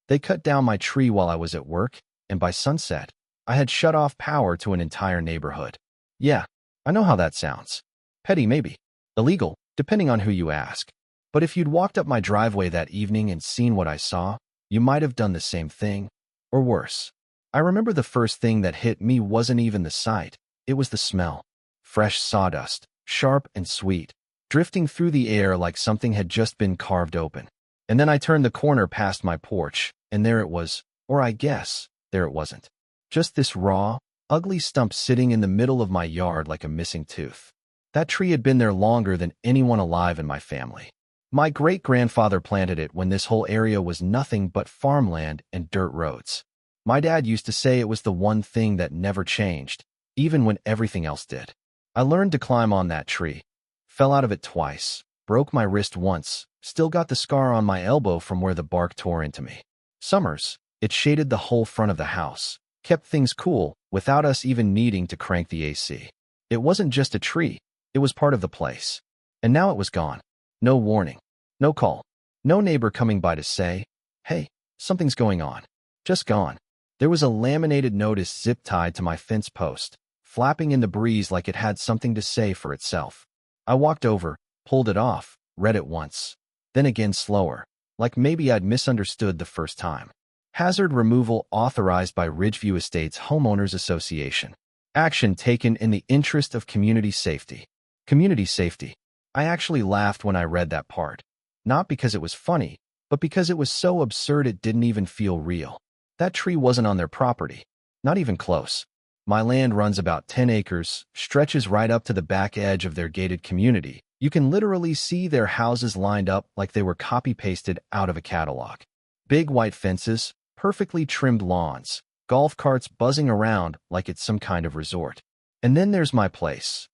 They cut down my tree while I was at work, and by sunset, I had shut off power to an entire neighborhood. Yeah, I know how that sounds. Petty maybe. Illegal, depending on who you ask. But if you'd walked up my driveway that evening and seen what I saw, you might have done the same thing, or worse. I remember the first thing that hit me wasn't even the sight, it was the smell. Fresh sawdust, sharp and sweet, drifting through the air like something had just been carved open. And then I turned the corner past my porch, and there it was, or I guess, there it wasn't. Just this raw, ugly stump sitting in the middle of my yard like a missing tooth. That tree had been there longer than anyone alive in my family. My great-grandfather planted it when this whole area was nothing but farmland and dirt roads. My dad used to say it was the one thing that never changed, even when everything else did. I learned to climb on that tree, fell out of it twice, broke my wrist once, still got the scar on my elbow from where the bark tore into me. Summers, it shaded the whole front of the house, kept things cool without us even needing to crank the AC. It wasn't just a tree, it was part of the place. And now it was gone. No warning, no call, no neighbor coming by to say, hey, something's going on. Just gone. There was a laminated notice zip-tied to my fence post, flapping in the breeze like it had something to say for itself. I walked over, pulled it off, read it once, then again slower, like maybe I'd misunderstood the first time. Hazard removal authorized by Ridgeview Estates Homeowners Association. Action taken in the interest of community safety. Community safety. I actually laughed when I read that part. Not because it was funny, but because it was so absurd it didn't even feel real. That tree wasn't on their property. Not even close. My land runs about 10 acres, stretches right up to the back edge of their gated community. You can literally see their houses lined up like they were copy-pasted out of a catalog. Big white fences, perfectly trimmed lawns, golf carts buzzing around like it's some kind of resort. And then there's my place.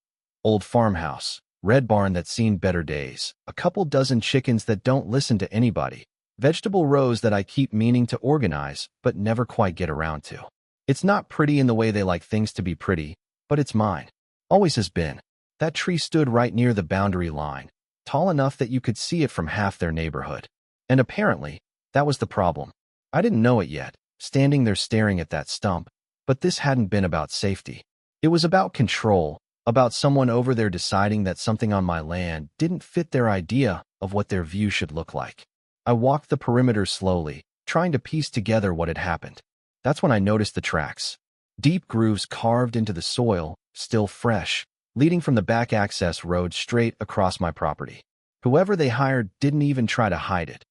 Old farmhouse, red barn that's seen better days, a couple dozen chickens that don't listen to anybody, vegetable rows that I keep meaning to organize but never quite get around to. It's not pretty in the way they like things to be pretty, but it's mine. Always has been. That tree stood right near the boundary line, tall enough that you could see it from half their neighborhood. And apparently, that was the problem. I didn't know it yet, standing there staring at that stump, but this hadn't been about safety. It was about control, about someone over there deciding that something on my land didn't fit their idea of what their view should look like. I walked the perimeter slowly, trying to piece together what had happened. That's when I noticed the tracks. Deep grooves carved into the soil, still fresh, leading from the back access road straight across my property. Whoever they hired didn't even try to hide it.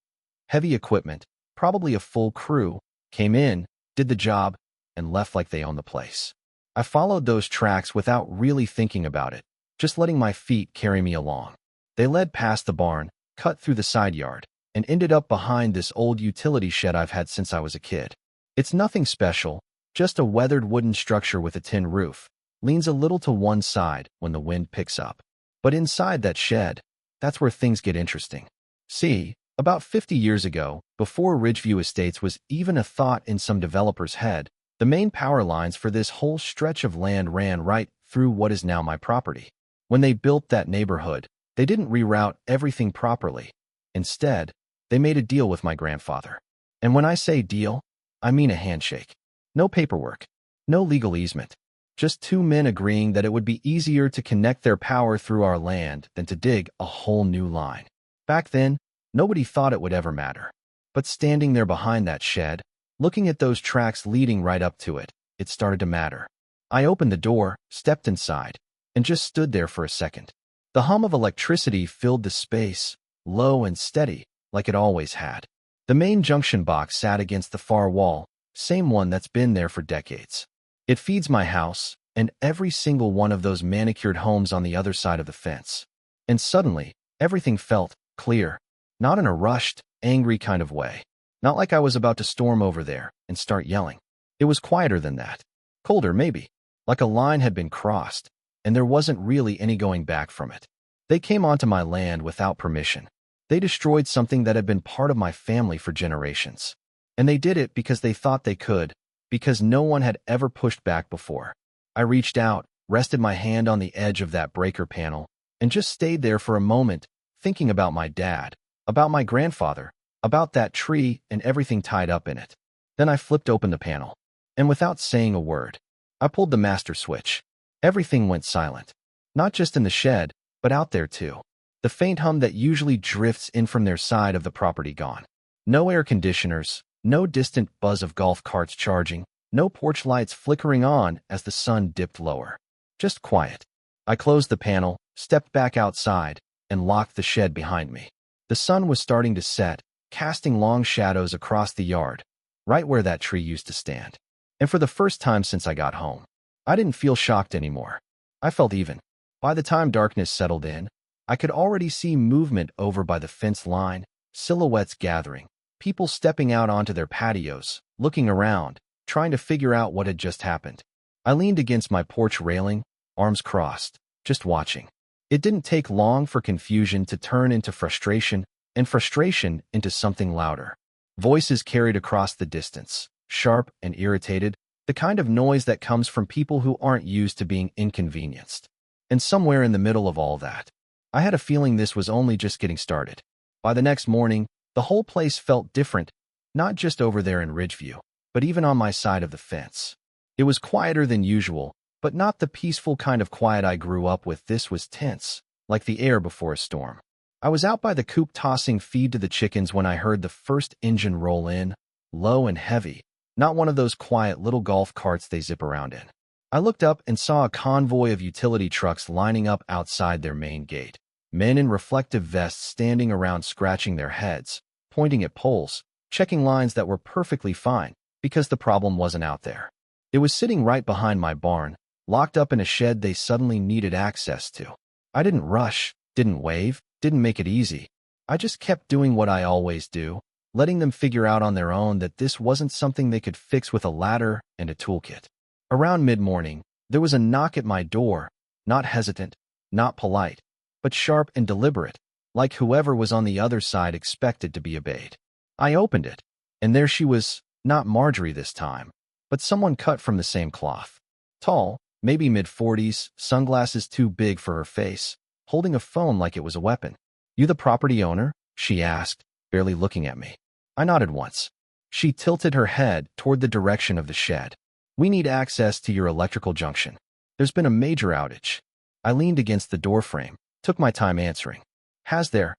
Heavy equipment, probably a full crew, came in, did the job, and left like they owned the place. I followed those tracks without really thinking about it, just letting my feet carry me along. They led past the barn, cut through the side yard, and ended up behind this old utility shed I've had since I was a kid. It's nothing special, just a weathered wooden structure with a tin roof, leans a little to one side when the wind picks up. But inside that shed, that's where things get interesting. See, about 50 years ago, before Ridgeview Estates was even a thought in some developer's head, the main power lines for this whole stretch of land ran right through what is now my property. When they built that neighborhood, they didn't reroute everything properly. Instead, they made a deal with my grandfather. And when I say deal, I mean a handshake. No paperwork, no legal easement. Just two men agreeing that it would be easier to connect their power through our land than to dig a whole new line. Back then, nobody thought it would ever matter. But standing there behind that shed, looking at those tracks leading right up to it, it started to matter. I opened the door, stepped inside, and just stood there for a second. The hum of electricity filled the space, low and steady, like it always had. The main junction box sat against the far wall, same one that's been there for decades. It feeds my house, and every single one of those manicured homes on the other side of the fence. And suddenly, everything felt clear, not in a rushed, angry kind of way. Not like I was about to storm over there and start yelling. It was quieter than that. Colder, maybe. Like a line had been crossed, and there wasn't really any going back from it. They came onto my land without permission. They destroyed something that had been part of my family for generations. And they did it because they thought they could, because no one had ever pushed back before. I reached out, rested my hand on the edge of that breaker panel, and just stayed there for a moment, thinking about my dad, about my grandfather, about that tree and everything tied up in it. Then I flipped open the panel, and without saying a word, I pulled the master switch. Everything went silent, not just in the shed, but out there too. The faint hum that usually drifts in from their side of the property gone. No air conditioners, no distant buzz of golf carts charging, no porch lights flickering on as the sun dipped lower. Just quiet. I closed the panel, stepped back outside, and locked the shed behind me. The sun was starting to set, casting long shadows across the yard, right where that tree used to stand. And for the first time since I got home, I didn't feel shocked anymore. I felt even. By the time darkness settled in, I could already see movement over by the fence line, silhouettes gathering, people stepping out onto their patios, looking around, trying to figure out what had just happened. I leaned against my porch railing, arms crossed, just watching. It didn't take long for confusion to turn into frustration, and frustration into something louder. Voices carried across the distance, sharp and irritated, the kind of noise that comes from people who aren't used to being inconvenienced. And somewhere in the middle of all that, I had a feeling this was only just getting started. By the next morning, the whole place felt different, not just over there in Ridgeview, but even on my side of the fence. It was quieter than usual, but not the peaceful kind of quiet I grew up with. This was tense, like the air before a storm. I was out by the coop tossing feed to the chickens when I heard the first engine roll in, low and heavy, not one of those quiet little golf carts they zip around in. I looked up and saw a convoy of utility trucks lining up outside their main gate. Men in reflective vests standing around scratching their heads, pointing at poles, checking lines that were perfectly fine because the problem wasn't out there. It was sitting right behind my barn, locked up in a shed they suddenly needed access to. I didn't rush, didn't wave, didn't make it easy. I just kept doing what I always do, letting them figure out on their own that this wasn't something they could fix with a ladder and a toolkit. Around mid-morning, there was a knock at my door, not hesitant, not polite, but sharp and deliberate, like whoever was on the other side expected to be obeyed. I opened it, and there she was, not Marjorie this time, but someone cut from the same cloth. Tall, maybe mid-40s, sunglasses too big for her face, holding a phone like it was a weapon. "You the property owner?" she asked, barely looking at me. I nodded once. She tilted her head toward the direction of the shed. "We need access to your electrical junction. There's been a major outage." I leaned against the doorframe, took my time answering. "Has there?"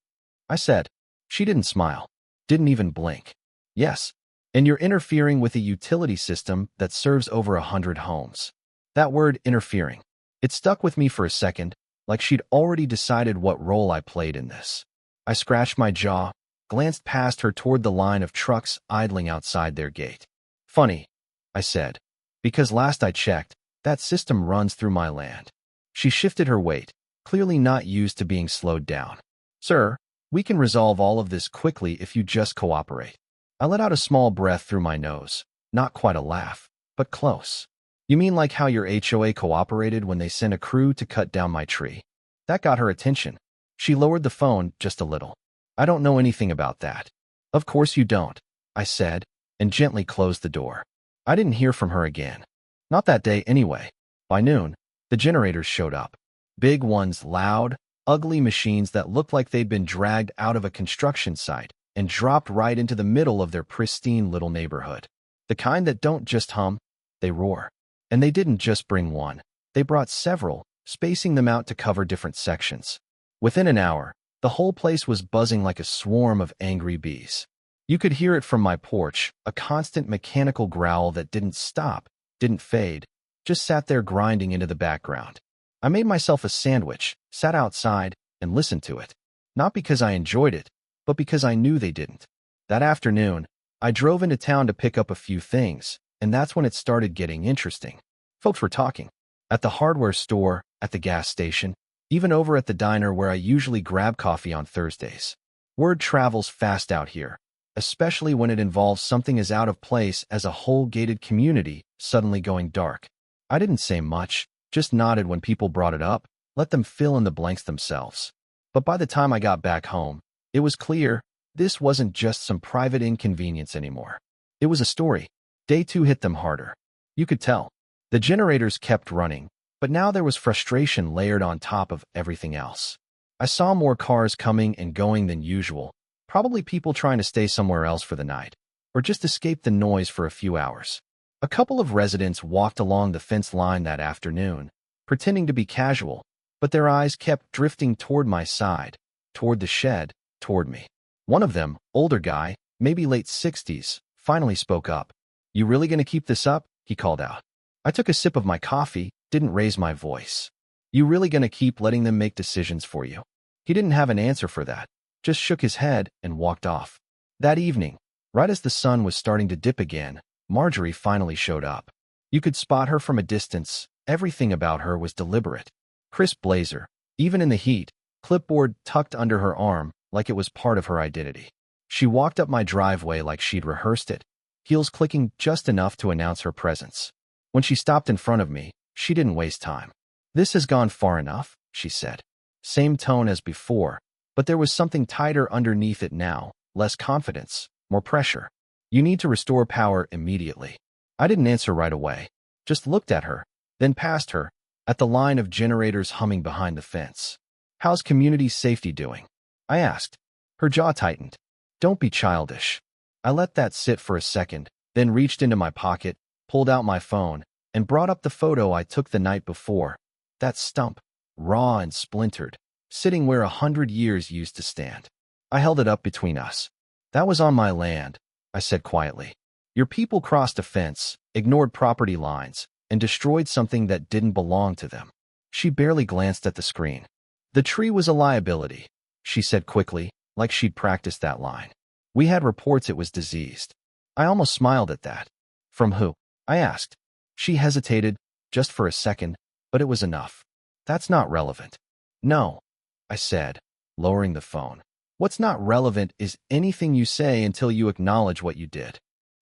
I said. She didn't smile, didn't even blink. "Yes, and you're interfering with a utility system that serves over 100 homes." That word, interfering, it stuck with me for a second, like she'd already decided what role I played in this. I scratched my jaw, glanced past her toward the line of trucks idling outside their gate. "Funny," I said, "because last I checked, that system runs through my land." She shifted her weight, clearly not used to being slowed down. "Sir, we can resolve all of this quickly if you just cooperate." I let out a small breath through my nose, not quite a laugh, but close. "You mean like how your HOA cooperated when they sent a crew to cut down my tree?" That got her attention. She lowered the phone just a little. "I don't know anything about that." "Of course you don't," I said, and gently closed the door. I didn't hear from her again. Not that day anyway. By noon, the generators showed up. Big ones, loud, ugly machines that looked like they'd been dragged out of a construction site and dropped right into the middle of their pristine little neighborhood. The kind that don't just hum, they roar. And they didn't just bring one. They brought several, spacing them out to cover different sections. Within an hour, the whole place was buzzing like a swarm of angry bees. You could hear it from my porch, a constant mechanical growl that didn't stop, didn't fade, just sat there grinding into the background. I made myself a sandwich, sat outside, and listened to it. Not because I enjoyed it, but because I knew they didn't. That afternoon, I drove into town to pick up a few things, and that's when it started getting interesting. Folks were talking. At the hardware store, at the gas station, even over at the diner where I usually grab coffee on Thursdays. Word travels fast out here, especially when it involves something as out of place as a whole gated community suddenly going dark. I didn't say much, just nodded when people brought it up, let them fill in the blanks themselves. But by the time I got back home, it was clear this wasn't just some private inconvenience anymore. It was a story. Day 2 hit them harder. You could tell. The generators kept running, but now there was frustration layered on top of everything else. I saw more cars coming and going than usual, Probably people trying to stay somewhere else for the night, or just escape the noise for a few hours. A couple of residents walked along the fence line that afternoon, pretending to be casual, but their eyes kept drifting toward my side, toward the shed, toward me. One of them, older guy, maybe late 60s, finally spoke up. "You really gonna keep this up?" he called out. I took a sip of my coffee, didn't raise my voice. "You really gonna keep letting them make decisions for you?" He didn't have an answer for that, just shook his head and walked off. That evening, right as the sun was starting to dip again, Marjorie finally showed up. You could spot her from a distance. Everything about her was deliberate. Crisp blazer, even in the heat, clipboard tucked under her arm like it was part of her identity. She walked up my driveway like she'd rehearsed it, heels clicking just enough to announce her presence. When she stopped in front of me, she didn't waste time. "This has gone far enough," she said. Same tone as before, but there was something tighter underneath it now, less confidence, more pressure. "You need to restore power immediately." I didn't answer right away, just looked at her, then past her, at the line of generators humming behind the fence. "How's community safety doing?" I asked. Her jaw tightened. "Don't be childish." I let that sit for a second, then reached into my pocket, pulled out my phone, and brought up the photo I took the night before. That stump, raw and splintered, sitting where 100 years used to stand. I held it up between us. "That was on my land," I said quietly. "Your people crossed a fence, ignored property lines, and destroyed something that didn't belong to them." She barely glanced at the screen. "The tree was a liability," she said quickly, like she'd practiced that line. "We had reports it was diseased." I almost smiled at that. "From who?" I asked. She hesitated, just for a second, but it was enough. "That's not relevant." "No," I said, lowering the phone. "What's not relevant is anything you say until you acknowledge what you did."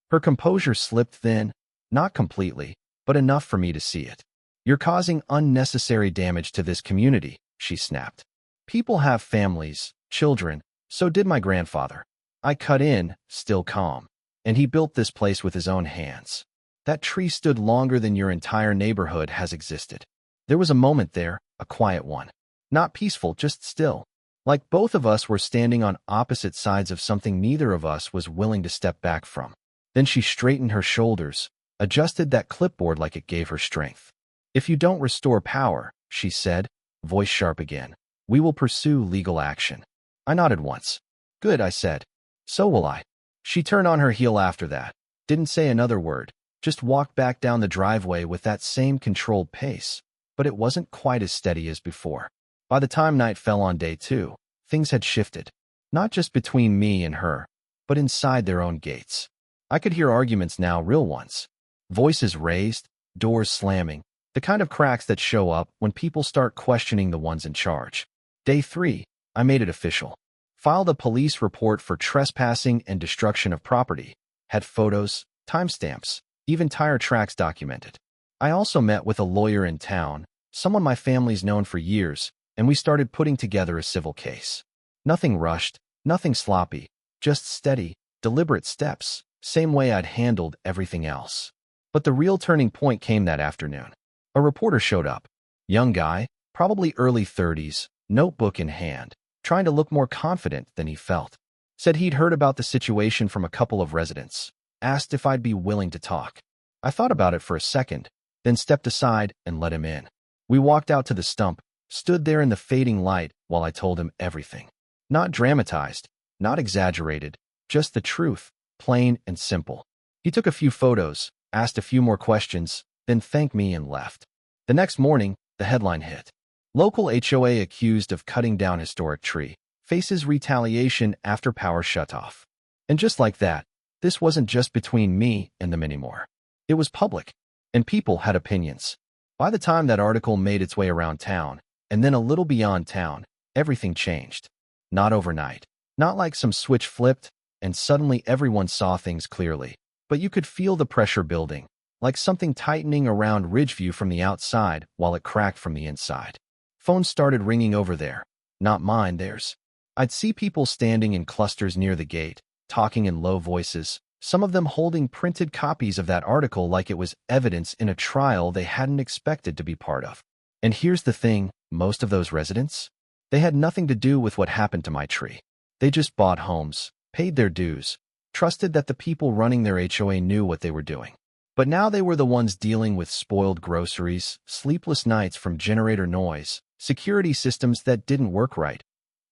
Her composure slipped then, not completely, but enough for me to see it. "You're causing unnecessary damage to this community," she snapped. "People have families, children, so did my grandfather." I cut in, still calm. "And he built this place with his own hands. That tree stood longer than your entire neighborhood has existed." There was a moment there, a quiet one. Not peaceful, just still. Like both of us were standing on opposite sides of something neither of us was willing to step back from. Then she straightened her shoulders, adjusted that clipboard like it gave her strength. "If you don't restore power," she said, voice sharp again, "we will pursue legal action." I nodded once. "Good," I said. "So will I." She turned on her heel after that, didn't say another word, just walked back down the driveway with that same controlled pace, but it wasn't quite as steady as before. By the time night fell on day 2, things had shifted, not just between me and her, but inside their own gates. I could hear arguments now, real ones. Voices raised, doors slamming, the kind of cracks that show up when people start questioning the ones in charge. Day 3, I made it official. Filed a police report for trespassing and destruction of property, had photos, timestamps, even tire tracks documented. I also met with a lawyer in town, someone my family's known for years, and we started putting together a civil case. Nothing rushed, nothing sloppy, just steady, deliberate steps, same way I'd handled everything else. But the real turning point came that afternoon. A reporter showed up. Young guy, probably early 30s, notebook in hand, trying to look more confident than he felt. Said he'd heard about the situation from a couple of residents. Asked if I'd be willing to talk. I thought about it for a second, then stepped aside and let him in. We walked out to the stump, stood there in the fading light while I told him everything. Not dramatized, not exaggerated, just the truth, plain and simple. He took a few photos, asked a few more questions, then thanked me and left. The next morning, the headline hit. Local HOA accused of cutting down historic tree, faces retaliation after power shutoff. And just like that, this wasn't just between me and them anymore. It was public, and people had opinions. By the time that article made its way around town, and then a little beyond town, everything changed. Not overnight. Not like some switch flipped, and suddenly everyone saw things clearly. But you could feel the pressure building, like something tightening around Ridgeview from the outside while it cracked from the inside. Phones started ringing over there. Not mine, theirs. I'd see people standing in clusters near the gate, talking in low voices, some of them holding printed copies of that article like it was evidence in a trial they hadn't expected to be part of. And here's the thing, most of those residents? They had nothing to do with what happened to my tree. They just bought homes, paid their dues, trusted that the people running their HOA knew what they were doing. But now they were the ones dealing with spoiled groceries, sleepless nights from generator noise, security systems that didn't work right,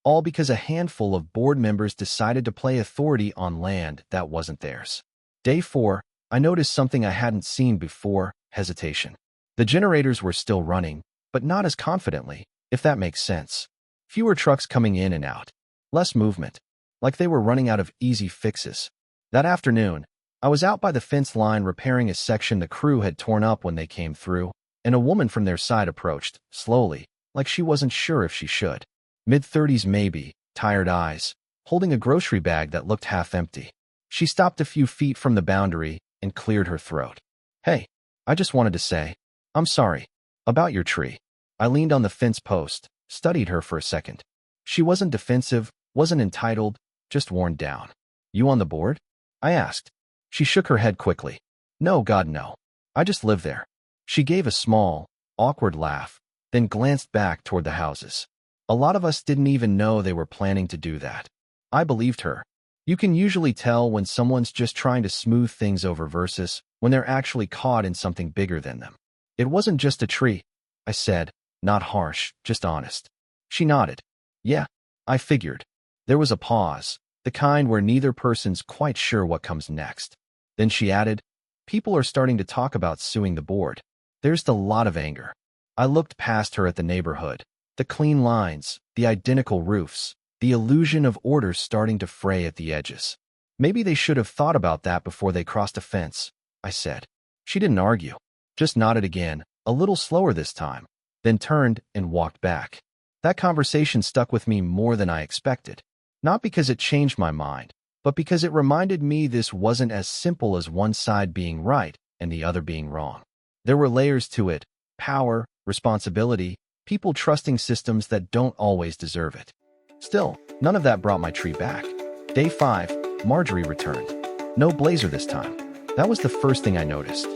all because a handful of board members decided to play authority on land that wasn't theirs. Day 4, I noticed something I hadn't seen before: hesitation. The generators were still running, but not as confidently, if that makes sense. Fewer trucks coming in and out. Less movement. Like they were running out of easy fixes. That afternoon, I was out by the fence line repairing a section the crew had torn up when they came through, and a woman from their side approached, slowly, like she wasn't sure if she should. Mid-30s maybe, tired eyes, holding a grocery bag that looked half empty. She stopped a few feet from the boundary and cleared her throat. "Hey, I just wanted to say, I'm sorry. About your tree." I leaned on the fence post, studied her for a second. She wasn't defensive, wasn't entitled, just worn down. "You on the board?" I asked. She shook her head quickly. "No, God, no. I just live there." She gave a small, awkward laugh, then glanced back toward the houses. A lot of us didn't even know they were planning to do that. I believed her. You can usually tell when someone's just trying to smooth things over versus when they're actually caught in something bigger than them. "It wasn't just a tree," I said, not harsh, just honest. She nodded. "Yeah, I figured." There was a pause, the kind where neither person's quite sure what comes next. Then she added, "People are starting to talk about suing the board. There's a lot of anger." I looked past her at the neighborhood, the clean lines, the identical roofs, the illusion of order starting to fray at the edges. "Maybe they should have thought about that before they crossed a fence," I said. She didn't argue, just nodded again, a little slower this time, then turned and walked back. That conversation stuck with me more than I expected. Not because it changed my mind, but because it reminded me this wasn't as simple as one side being right and the other being wrong. There were layers to it: power, responsibility, people trusting systems that don't always deserve it. Still, none of that brought my tree back. Day 5, Marjorie returned. No blazer this time. That was the first thing I noticed.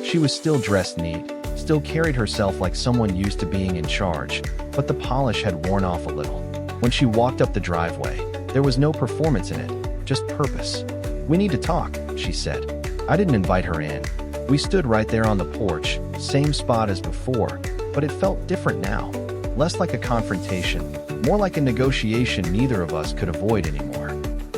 She was still dressed neat, still carried herself like someone used to being in charge, but the polish had worn off a little. When she walked up the driveway, there was no performance in it, just purpose. "We need to talk," she said. I didn't invite her in. We stood right there on the porch, same spot as before, but it felt different now. Less like a confrontation, more like a negotiation neither of us could avoid anymore.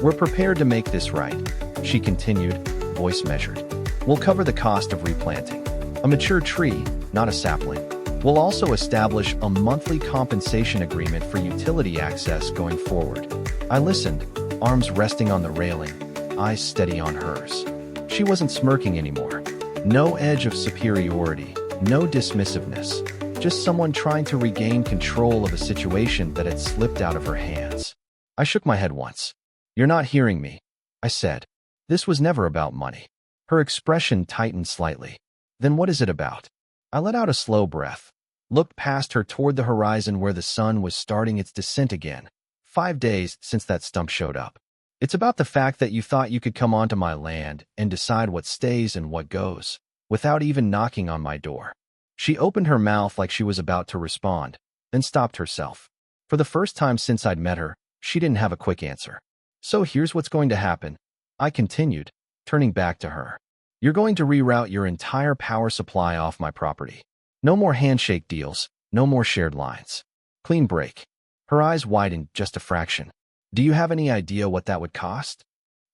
"We're prepared to make this right," she continued, voice measured. "We'll cover the cost of replanting. A mature tree, not a sapling. We'll also establish a monthly compensation agreement for utility access going forward." I listened, arms resting on the railing, eyes steady on hers. She wasn't smirking anymore. No edge of superiority, no dismissiveness, just someone trying to regain control of a situation that had slipped out of her hands. I shook my head once. "You're not hearing me," I said. "This was never about money." Her expression tightened slightly. "Then what is it about?" I let out a slow breath, looked past her toward the horizon where the sun was starting its descent again. 5 days since that stump showed up. "It's about the fact that you thought you could come onto my land and decide what stays and what goes, without even knocking on my door." She opened her mouth like she was about to respond, then stopped herself. For the first time since I'd met her, she didn't have a quick answer. "So here's what's going to happen," I continued, turning back to her. "You're going to reroute your entire power supply off my property. No more handshake deals, no more shared lines. Clean break." Her eyes widened just a fraction. "Do you have any idea what that would cost?"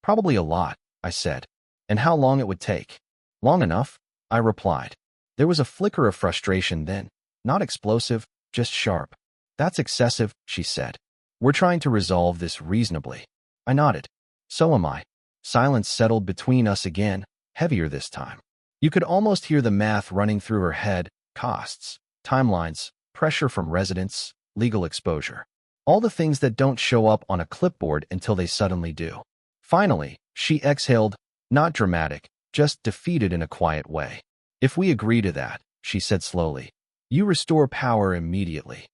"Probably a lot," I said. "And how long it would take?" "Long enough," I replied. There was a flicker of frustration then, not explosive, just sharp. "That's excessive," she said. "We're trying to resolve this reasonably." I nodded. "So am I." Silence settled between us again, heavier this time. You could almost hear the math running through her head: costs, timelines, pressure from residents, legal exposure. All the things that don't show up on a clipboard until they suddenly do. Finally, she exhaled, not dramatic, just defeated in a quiet way. "If we agree to that," she said slowly, "you restore power immediately."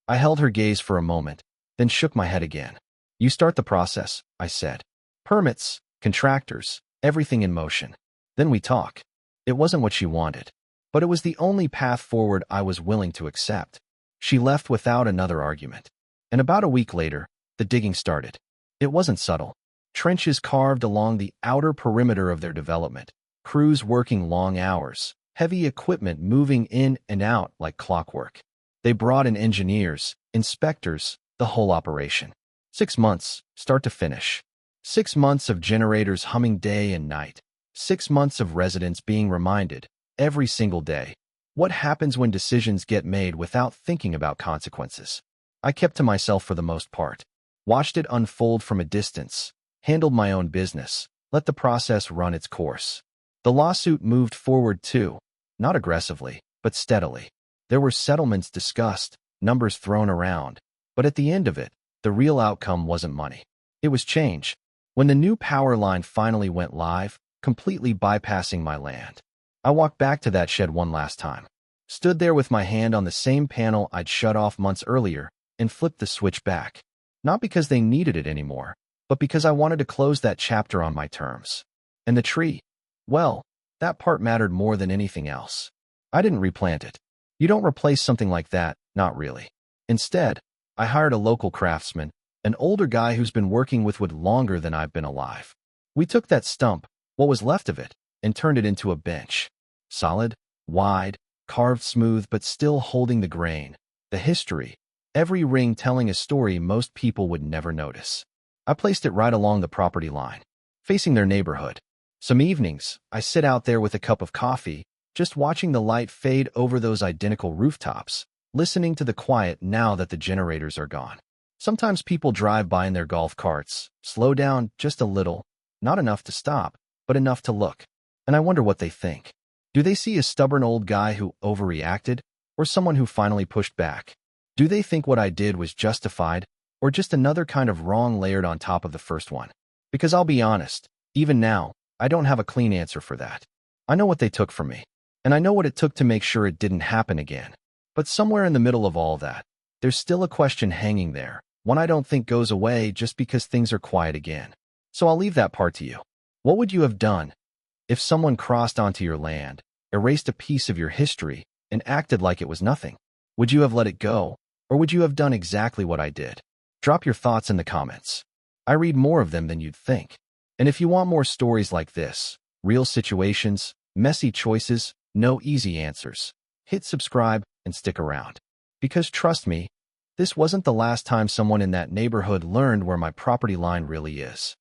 I held her gaze for a moment, then shook my head again. "You start the process," I said. "Permits, contractors, everything in motion. Then we talk." It wasn't what she wanted, but it was the only path forward I was willing to accept. She left without another argument. And about a week later, the digging started. It wasn't subtle. Trenches carved along the outer perimeter of their development, crews working long hours, heavy equipment moving in and out like clockwork. They brought in engineers, inspectors, the whole operation. 6 months, start to finish. 6 months of generators humming day and night. 6 months of residents being reminded, every single day, what happens when decisions get made without thinking about consequences. I kept to myself for the most part, watched it unfold from a distance, handled my own business, let the process run its course. The lawsuit moved forward too, not aggressively, but steadily. There were settlements discussed, numbers thrown around, but at the end of it, the real outcome wasn't money. It was change. When the new power line finally went live, completely bypassing my land, I walked back to that shed one last time. Stood there with my hand on the same panel I'd shut off months earlier and flipped the switch back. Not because they needed it anymore, but because I wanted to close that chapter on my terms. And the tree? Well, that part mattered more than anything else. I didn't replant it. You don't replace something like that, not really. Instead, I hired a local craftsman, an older guy who's been working with wood longer than I've been alive. We took that stump, what was left of it, and turned it into a bench. Solid, wide, carved smooth but still holding the grain, the history, every ring telling a story most people would never notice. I placed it right along the property line, facing their neighborhood. Some evenings, I sit out there with a cup of coffee, just watching the light fade over those identical rooftops, listening to the quiet now that the generators are gone. Sometimes people drive by in their golf carts, slow down just a little, not enough to stop, but enough to look. And I wonder what they think. Do they see a stubborn old guy who overreacted, or someone who finally pushed back? Do they think what I did was justified, or just another kind of wrong layered on top of the first one? Because I'll be honest, even now, I don't have a clean answer for that. I know what they took from me, and I know what it took to make sure it didn't happen again. But somewhere in the middle of all that, there's still a question hanging there, one I don't think goes away just because things are quiet again. So I'll leave that part to you. What would you have done if someone crossed onto your land, erased a piece of your history, and acted like it was nothing? Would you have let it go, or would you have done exactly what I did? Drop your thoughts in the comments. I read more of them than you'd think. And if you want more stories like this, real situations, messy choices, no easy answers, hit subscribe and stick around. Because trust me, this wasn't the last time someone in that neighborhood learned where my property line really is.